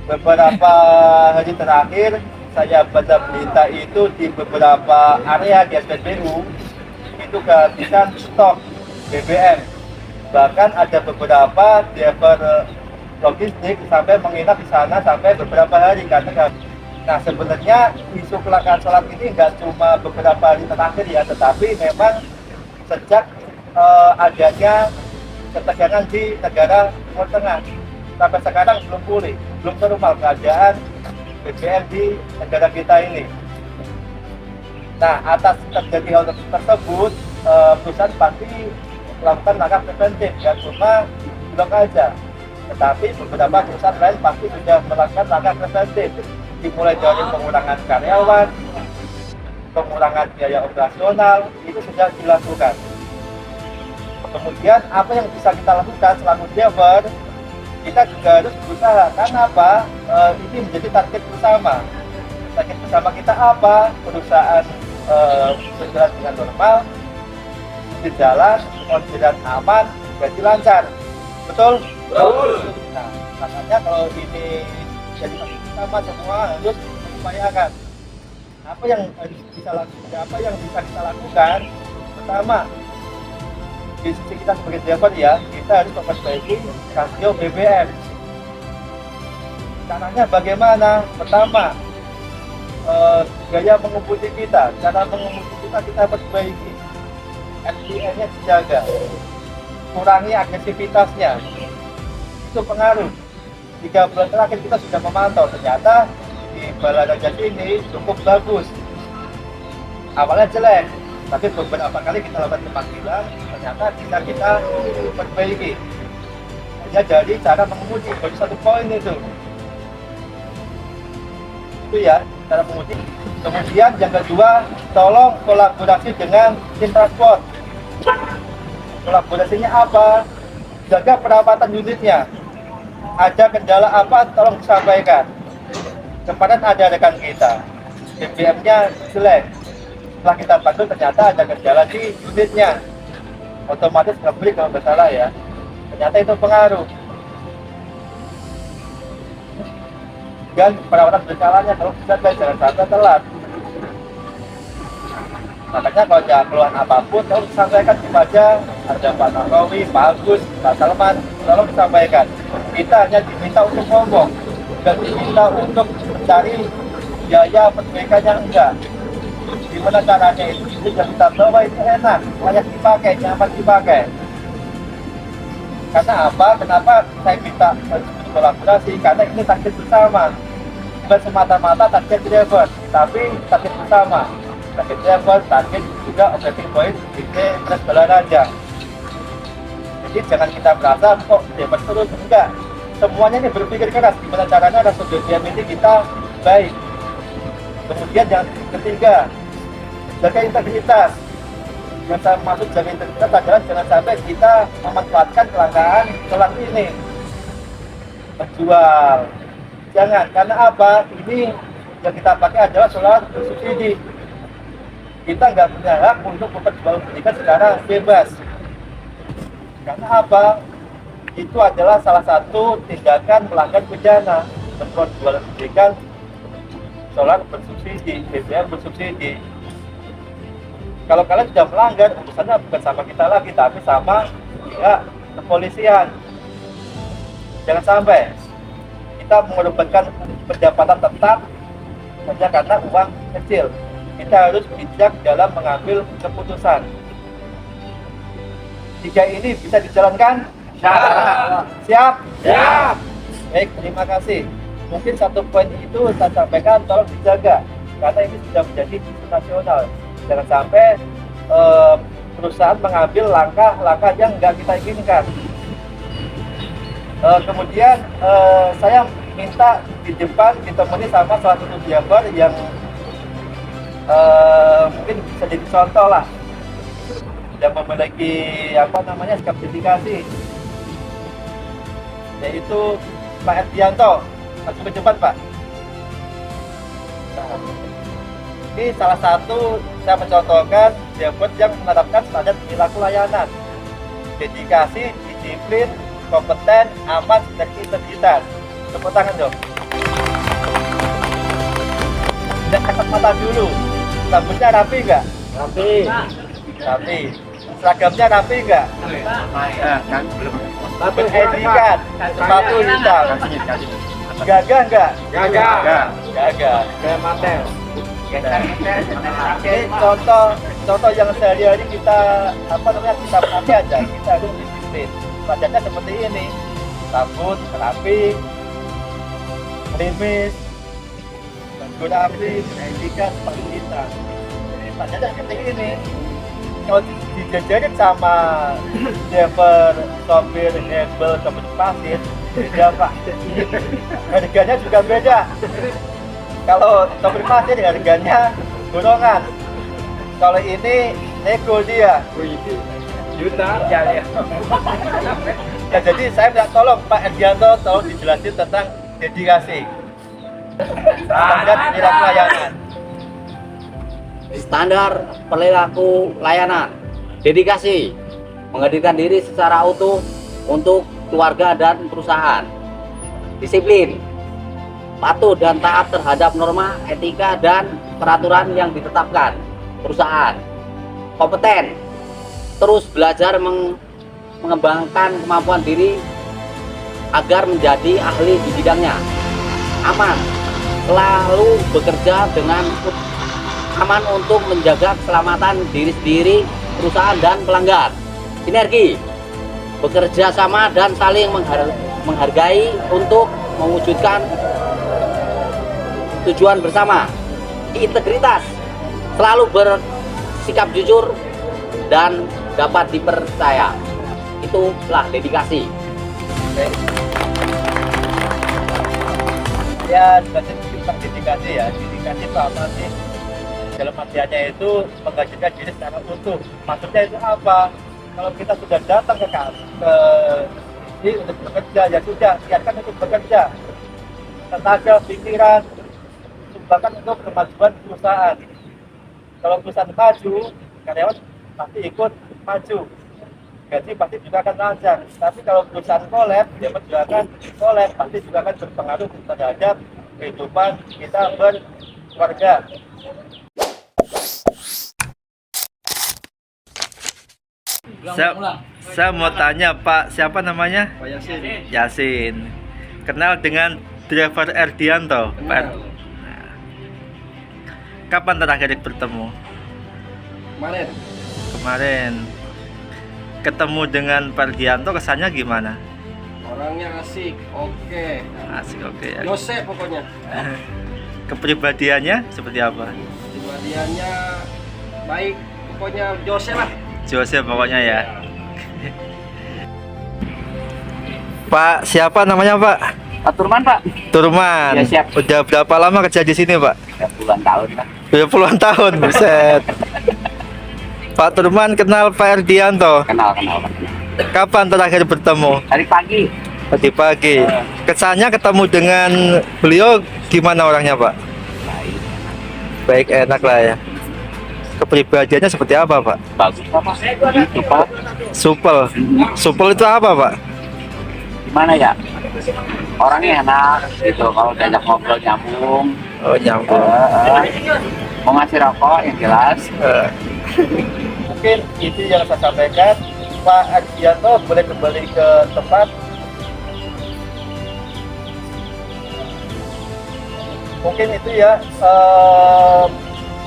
beberapa hari terakhir saya baca berita itu di beberapa area di SPBU itu kehabisan stok BBM. Bahkan ada beberapa driver logistik sampai menginap di sana sampai beberapa hari karena nah sebenarnya isu kelangkaan solar ini nggak cuma beberapa hari terakhir ya, tetapi memang sejak adanya ketegangan di negara Timur Tengah sampai sekarang belum pulih, belum normal keadaan BBM di negara kita ini. Nah, atas terjadi hal tersebut, perusahaan pasti melakukan langkah preventif, ya cuma blok aja. Tetapi beberapa perusahaan lain pasti sudah melakukan langkah preventif, dimulai dari pengurangan karyawan, pengurangan biaya operasional, itu sudah dilakukan. Kemudian apa yang bisa kita lakukan selaku driver, kita juga harus berusaha. Karena apa? Ini menjadi target bersama. Target bersama kita apa? Perusahaan berjalan dengan normal, di jalan, orderan aman, gaji lancar. Betul? Betul. Nah, makanya kalau ini jadi target bersama, semua harus mengupayakan. Apa yang bisa kita lakukan? Pertama, di sisi kita sebagai driver ya, kita harus memperbaiki rasio BBM. Caranya bagaimana? Pertama, gaya mengemudi kita, cara mengemudi kita perbaiki, FPN-nya dijaga, kurangi agresivitasnya, itu pengaruh. 3 bulan terakhir kita sudah memantau, ternyata di Balaraja ini cukup bagus. Awalnya jelek, tapi beberapa kali kita lakukan pemanggilan, ternyata bisa kita perbaiki. Hanya dari cara mengemudi, baru 1 poin itu ya, cara mengemudi. Kemudian yang kedua, tolong kolaborasi dengan tim transport. Kolaborasinya apa? Jaga perawatan unitnya. Ada kendala apa, tolong disampaikan. Kemarin ada rekan kita, BBM-nya jelek. Setelah kita pantul ternyata ada kendala di unitnya, otomatis ngebreak kalau nggak salah ya, ternyata itu pengaruh. Dan perawatan berkalanya kalau bisa jangan sampai telat. Makanya kalau ada keluhan apapun tolong disampaikan kepada ada Pak Tantowi, Pak Agus, Pak Salman, tolong disampaikan. Kita hanya diminta untuk ngomong dan diminta untuk mencari biaya perbaikannya enggak. Gimana caranya itu juga kita bawa itu enak, layak dipakai, nyaman dipakai. Karena apa? Kenapa saya minta kolaborasi? Karena ini target bersama, bukan semata-mata target driver, tapi target bersama. Target driver, target juga operating point PT Trans Balaraja. Jadi jangan kita merasa kok driver terus, enggak. Semuanya ini berpikir keras gimana caranya rasio BBM ini kita baik. Kemudian yang ketiga, jaga integritas. Yang saya maksud jaga integritas adalah jangan sampai kita memanfaatkan kelangkaan solar ini menjual. Jangan, karena apa? Ini yang kita pakai adalah solar bersubsidi. Kita nggak punya hak untuk memperjualbelikan secara bebas. Karena apa? Itu adalah salah satu tindakan melanggar pidana, memperjualbelikan solar bersubsidi, BBM bersubsidi. Kalau kalian sudah melanggar, urusannya bukan sama kita lagi, tapi sama pihak kepolisian. Jangan sampai kita mengorbankan pendapatan tetap hanya karena uang kecil. Kita harus bijak dalam mengambil keputusan. 3 ini bisa dijalankan? Siap. Siap? Siap. Baik, terima kasih. Mungkin 1 poin itu saya sampaikan, tolong dijaga karena ini sudah menjadi isu nasional. Jangan sampai perusahaan mengambil langkah-langkah yang nggak kita inginkan. Kemudian saya minta di depan ditemani sama salah satu driver yang mungkin bisa jadi contoh lah, yang memiliki sertifikasi, yaitu Pak Erdianto. Masuk ke depan, Pak. Nah, ini salah satu saya mencontohkan driver yang menerapkan standar perilaku layanan, dedikasi, disiplin, kompeten, aman, dan integritas. Tepuk tangan dong. Tidak kasat mata dulu. Rambutnya rapi nggak? Rapi. Rapi. Seragamnya rapi nggak? Kan belum. Ber-ID kan? Sepatu hitam. Gagah nggak? Gagah. Gagah. Kayak Matel. Ini contoh yang sehari-hari kita kita pakai aja, kita harus disiplin. Wajahnya seperti ini, rambut rapi, klimis, baju rapi, etika seperti kita. Wajahnya seperti ini. Kalau dijajarin sama driver, sopir, hebel, sopir pasir, beda Pak. Harganya juga beda. Kalau sopir pasir harganya golongan. Kalau ini nego dia. Juta. Ya. Ya, jadi saya minta tolong Pak Erdianto tolong dijelasin tentang dedikasi. Standar nilai pelayanan. Standar perilaku layanan, dedikasi, menghadirkan diri secara utuh untuk keluarga dan perusahaan, disiplin, patuh dan taat terhadap norma, etika, dan peraturan yang ditetapkan perusahaan, kompeten, terus belajar mengembangkan kemampuan diri agar menjadi ahli di bidangnya, aman, selalu bekerja dengan aman untuk menjaga keselamatan diri sendiri, perusahaan, dan pelanggan, sinergi, bekerja sama dan saling menghargai untuk mewujudkan tujuan bersama, integritas, selalu bersikap jujur dan dapat dipercaya. Itulah dedikasi. Ya, tentang dedikasi ya. Dedikasi itu apa sih? Dalam artiannya itu menghadirkan diri secara utuh. Maksudnya itu apa? Kalau kita sudah datang ke sini untuk bekerja, ya sudah, siapkan untuk bekerja. Tenaga, pikiran, sumbangkan untuk kemajuan perusahaan. Kalau perusahaan maju, karyawan pasti ikut maju. Gaji pasti juga akan lancar. Tapi kalau perusahaan kolab, dia juga akan kolab, pasti juga akan berpengaruh terhadap kehidupan kita berkeluarga. Saya mau tanya Pak, siapa namanya? Pak Yasin. Yasin. Kenal dengan driver Erdianto? Pak. Kapan terakhir bertemu? Kemarin. Ketemu dengan Pak Erdianto kesannya gimana? Orangnya asik, oke. Asik, oke ya. Jose pokoknya. Kepribadiannya seperti apa? Kepribadiannya baik, pokoknya Jose lah. Jose pokoknya ya. Pak, siapa namanya Pak? Pak Turman, Pak. Turman. Ya, siap. Udah berapa lama kerja di sini Pak? Puluhan tahun, Pak. Udah puluhan tahun, buset. Pak Turman kenal Pak Erdianto. Kenal, Pak. Kapan terakhir bertemu? Hari pagi. Tadi pagi. Kesannya ketemu dengan beliau gimana orangnya Pak? Baik, enak lah ya. Kepribadiannya seperti apa Pak? Bagus, Pak. Itu, Pak. Supel. Supel itu apa Pak? Gimana ya? Orangnya enak gitu. Kalau diajak ngobrol nyambung. Oh, nyambung. Mau ngasih rokok yang jelas. Mungkin itu yang saya sampaikan. Pak Erdianto boleh kembali ke tempat. Mungkin itu ya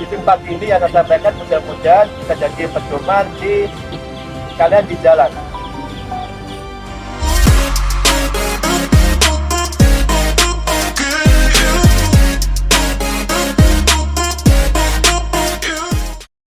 di tempat ini yang saya sampaikan, mudah-mudahan bisa jadi pedoman di kalian di jalan.